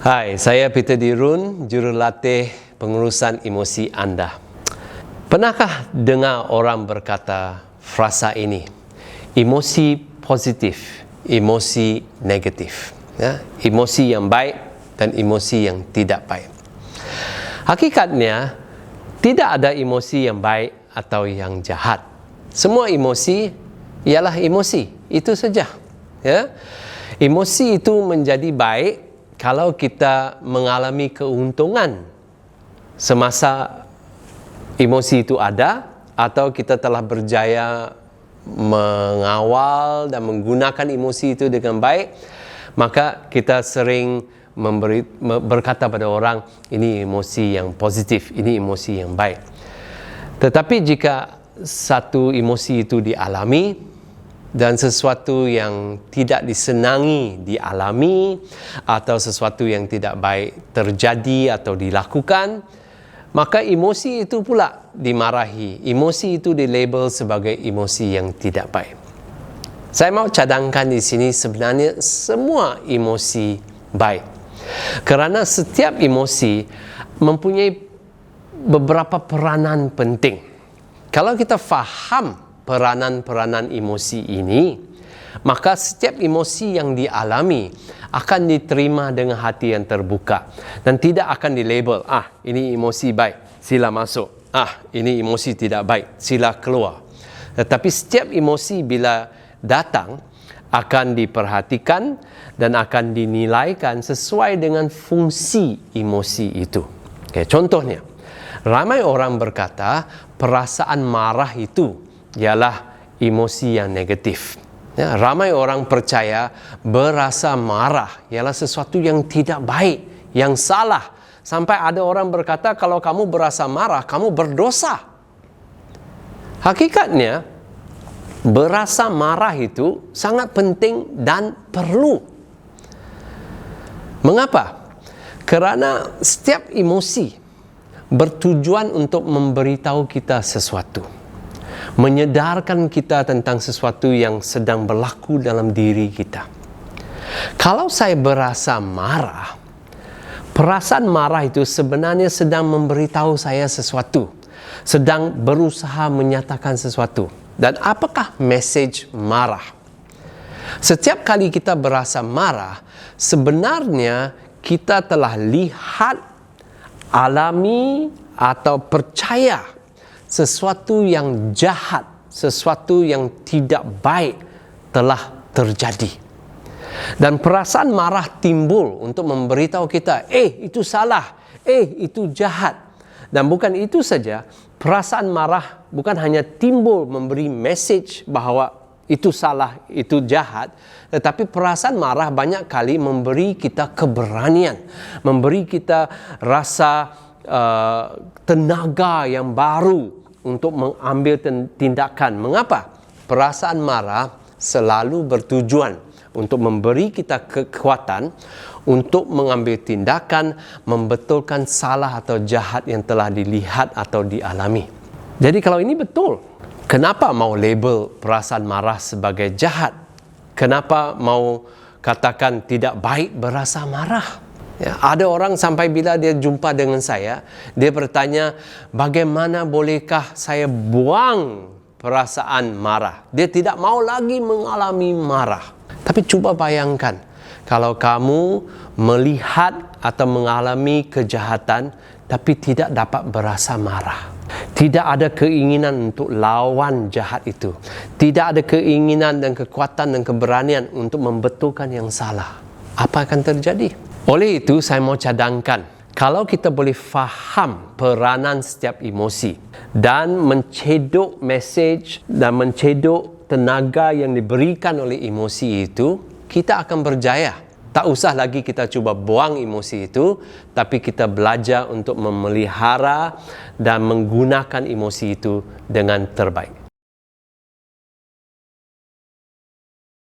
Hai, saya Peter Dirun, jurulatih pengurusan emosi anda. Pernahkah dengar orang berkata frasa ini? Emosi positif, emosi negatif. Ya? Emosi yang baik dan emosi yang tidak baik. Hakikatnya, tidak ada emosi yang baik atau yang jahat. Semua emosi ialah emosi, itu saja. Ya? Emosi itu menjadi baik kalau kita mengalami keuntungan semasa emosi itu ada, atau kita telah berjaya mengawal dan menggunakan emosi itu dengan baik, maka kita sering berkata pada orang, ini emosi yang positif, ini emosi yang baik. Tetapi jika satu emosi itu dialami dan sesuatu yang tidak disenangi dialami, atau sesuatu yang tidak baik terjadi atau dilakukan, maka emosi itu pula dimarahi. Emosi itu dilabel sebagai emosi yang tidak baik. Saya mau cadangkan di sini, sebenarnya semua emosi baik. Kerana setiap emosi mempunyai beberapa peranan penting. Kalau kita faham peranan-peranan emosi ini, maka setiap emosi yang dialami akan diterima dengan hati yang terbuka dan tidak akan dilabel, ini emosi baik, sila masuk, ini emosi tidak baik, sila keluar. Tetapi setiap emosi bila datang akan diperhatikan dan akan dinilaikan sesuai dengan fungsi emosi itu. Contohnya, ramai orang berkata perasaan marah itu ialah emosi yang negatif. Ya, ramai orang percaya berasa marah ialah sesuatu yang tidak baik, yang salah. Sampai ada orang berkata kalau kamu berasa marah, kamu berdosa. Hakikatnya, berasa marah itu sangat penting dan perlu. Mengapa? Kerana setiap emosi bertujuan untuk memberitahu kita sesuatu, menyedarkan kita tentang sesuatu yang sedang berlaku dalam diri kita. Kalau saya berasa marah, perasaan marah itu sebenarnya sedang memberitahu saya sesuatu, sedang berusaha menyatakan sesuatu. Dan apakah mesej marah? Setiap kali kita berasa marah, sebenarnya kita telah lihat, alami atau percaya sesuatu yang jahat, sesuatu yang tidak baik telah terjadi. Dan perasaan marah timbul untuk memberitahu kita, itu salah, itu jahat. Dan bukan itu saja, perasaan marah bukan hanya timbul memberi mesej bahawa itu salah, itu jahat, tetapi perasaan marah banyak kali memberi kita keberanian, memberi kita rasa tenaga yang baru untuk mengambil tindakan. Mengapa? Perasaan marah selalu bertujuan untuk memberi kita kekuatan untuk mengambil tindakan, membetulkan salah atau jahat yang telah dilihat atau dialami. Jadi kalau ini betul, kenapa mau label perasaan marah sebagai jahat? Kenapa mau katakan tidak baik berasa marah? Ya, ada orang sampai bila dia jumpa dengan saya, dia bertanya, bagaimana bolehkah saya buang perasaan marah? Dia tidak mau lagi mengalami marah. Tapi cuba bayangkan, kalau kamu melihat atau mengalami kejahatan, tapi tidak dapat berasa marah. Tidak ada keinginan untuk lawan jahat itu. Tidak ada keinginan dan kekuatan dan keberanian untuk membetulkan yang salah. Apa akan terjadi? Oleh itu, saya mau cadangkan, kalau kita boleh faham peranan setiap emosi dan mencedok mesej dan mencedok tenaga yang diberikan oleh emosi itu, kita akan berjaya. Tak usah lagi kita cuba buang emosi itu, tapi kita belajar untuk memelihara dan menggunakan emosi itu dengan terbaik.